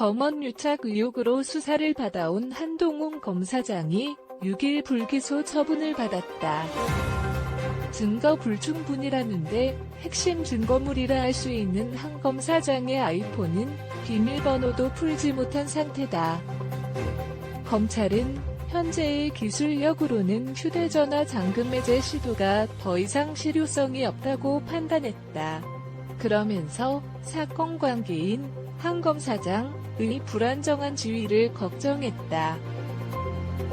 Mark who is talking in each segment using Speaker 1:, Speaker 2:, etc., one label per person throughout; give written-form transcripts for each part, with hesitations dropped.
Speaker 1: 검언유착 의혹으로 수사를 받아온 한동훈 검사장이 6일 불기소 처분을 받았다. 증거 불충분이라는데 핵심 증거물이라 할 수 있는 한 검사장의 아이폰은 비밀번호도 풀지 못한 상태다. 검찰은 현재의 기술력으로는 휴대전화 잠금 해제 시도가 더 이상 실효성이 없다고 판단했다. 그러면서 사건 관계인 한 검사장의 불안정한 지위를 걱정했다.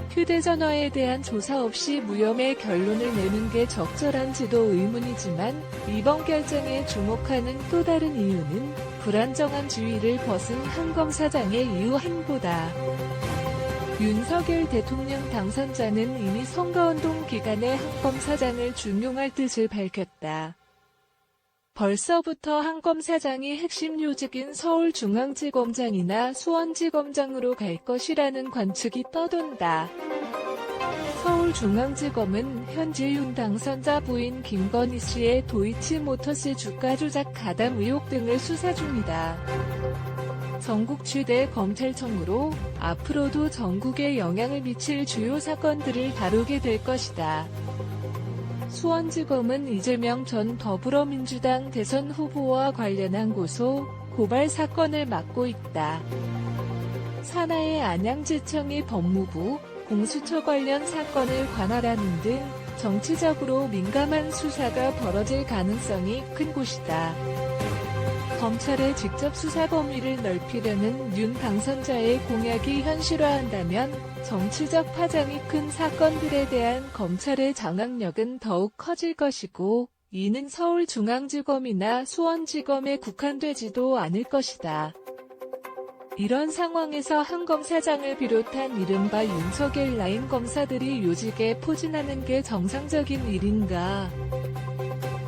Speaker 1: 휴대전화에 대한 조사 없이 무혐의 결론을 내는 게 적절한지도 의문이지만 이번 결정에 주목하는 또 다른 이유는 불안정한 지위를 벗은 한 검사장의 이후 행보다. 윤석열 대통령 당선자는 이미 선거운동 기간에 한 검사장을 중용할 뜻을 밝혔다. 벌써부터 한 검사장이 핵심 요직인 서울중앙지검장이나 수원지검장으로 갈 것이라는 관측이 떠돈다. 서울중앙지검은 현재 윤 당선자 부인 김건희 씨의 도이치모터스 주가 조작 가담 의혹 등을 수사 중이다. 전국 최대 검찰청으로 앞으로도 전국에 영향을 미칠 주요 사건들을 다루게 될 것이다. 수원지검은 이재명 전 더불어민주당 대선 후보와 관련한 고소, 고발 사건을 맡고 있다. 산하의 안양지청이 법무부, 공수처 관련 사건을 관할하는 등 정치적으로 민감한 수사가 벌어질 가능성이 큰 곳이다. 검찰의 직접 수사 범위를 넓히려는 윤 당선자의 공약이 현실화한다면 정치적 파장이 큰 사건들에 대한 검찰의 장악력은 더욱 커질 것이고 이는 서울중앙지검이나 수원지검에 국한되지도 않을 것이다. 이런 상황에서 한 검사장을 비롯한 이른바 윤석열 라인 검사들이 요직에 포진하는 게 정상적인 일인가?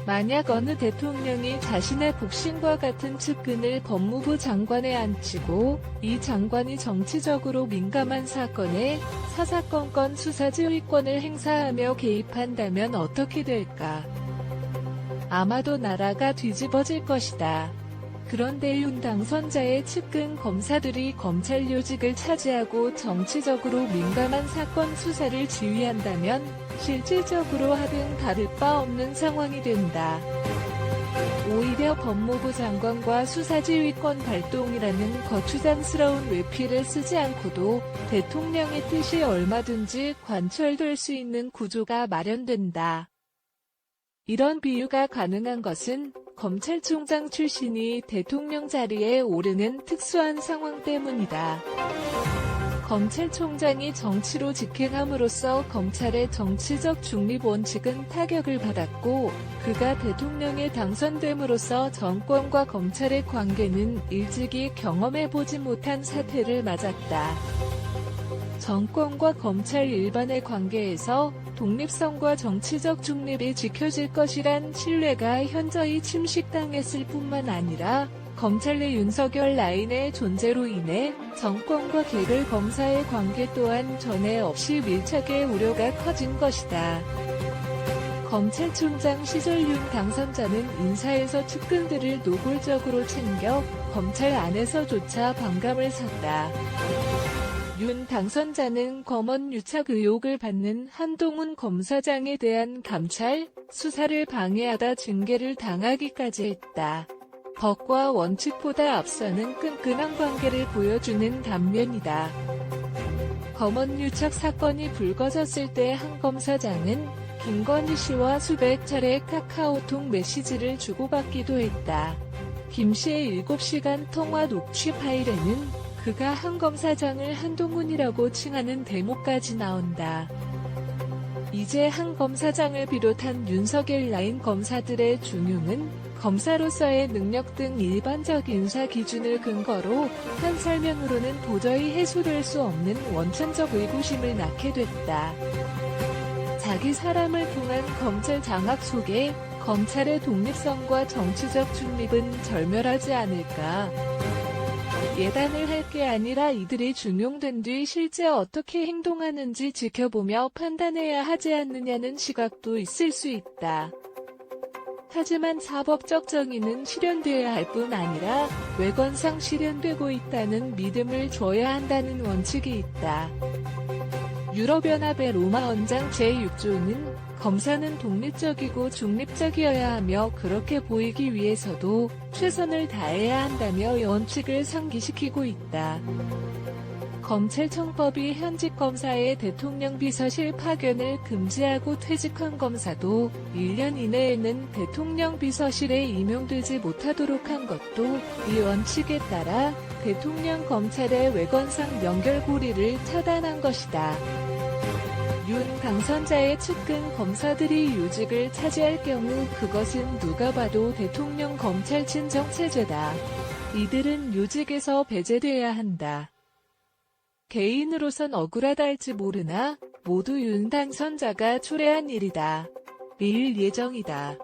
Speaker 1: 만약 어느 대통령이 자신의 복신과 같은 측근을 법무부 장관에 앉히고 이 장관이 정치적으로 민감한 사건에 사사건건 수사 지휘권을 행사하며 개입한다면 어떻게 될까? 아마도 나라가 뒤집어질 것이다. 그런데 윤 당선자의 측근 검사들이 검찰 요직을 차지하고 정치적으로 민감한 사건 수사를 지휘한다면 실질적으로 하등 다를 바 없는 상황이 된다. 오히려 법무부 장관과 수사지휘권 발동이라는 거추장스러운 외피를 쓰지 않고도 대통령의 뜻이 얼마든지 관철될 수 있는 구조가 마련된다. 이런 비유가 가능한 것은 검찰총장 출신이 대통령 자리에 오르는 특수한 상황 때문이다. 검찰총장이 정치로 직행함으로써 검찰의 정치적 중립 원칙은 타격을 받았고 그가 대통령에 당선됨으로써 정권과 검찰의 관계는 일찍이 경험해보지 못한 사태를 맞았다. 정권과 검찰 일반의 관계에서 독립성과 정치적 중립이 지켜질 것이란 신뢰가 현저히 침식당했을 뿐만 아니라 검찰 내 윤석열 라인의 존재로 인해 정권과 개별 검사의 관계 또한 전에 없이 밀착의 우려가 커진 것이다. 검찰총장 시절 윤 당선자는 인사에서 측근들을 노골적으로 챙겨 검찰 안에서조차 반감을 샀다. 윤 당선자는 검언유착 의혹을 받는 한동훈 검사장에 대한 감찰, 수사를 방해하다 징계를 당하기까지 했다. 법과 원칙보다 앞서는 끈끈한 관계를 보여주는 단면이다. 검언유착 사건이 불거졌을 때 한 검사장은 김건희 씨와 수백 차례 카카오톡 메시지를 주고받기도 했다. 김 씨의 7시간 통화 녹취 파일에는 그가 한 검사장을 한동훈이라고 칭하는 대목까지 나온다. 이제 한 검사장을 비롯한 윤석열 라인 검사들의 중용은 검사로서의 능력 등 일반적 인사 기준을 근거로 한 설명으로는 도저히 해소될 수 없는 원천적 의구심을 낳게 됐다. 자기 사람을 통한 검찰 장악 속에 검찰의 독립성과 정치적 중립은 절멸하지 않을까. 예단을 할 게 아니라 이들이 중용된 뒤 실제 어떻게 행동하는지 지켜보며 판단해야 하지 않느냐는 시각도 있을 수 있다. 하지만 사법적 정의는 실현되어야 할 뿐 아니라 외관상 실현되고 있다는 믿음을 줘야 한다는 원칙이 있다. 유럽연합의 로마 헌장 제6조는 검사는 독립적이고 중립적이어야 하며 그렇게 보이기 위해서도 최선을 다해야 한다며 원칙을 상기시키고 있다. 검찰청법이 현직 검사의 대통령 비서실 파견을 금지하고 퇴직한 검사도 1년 이내에는 대통령 비서실에 임용되지 못하도록 한 것도 이 원칙에 따라 대통령 검찰의 외관상 연결고리를 차단한 것이다. 윤 당선자의 측근 검사들이 요직을 차지할 경우 그것은 누가 봐도 대통령 검찰 친정 체제다. 이들은 요직에서 배제돼야 한다. 개인으로선 억울하다 할지 모르나 모두 윤 당선자가 초래한 일이다. 일 예정이다.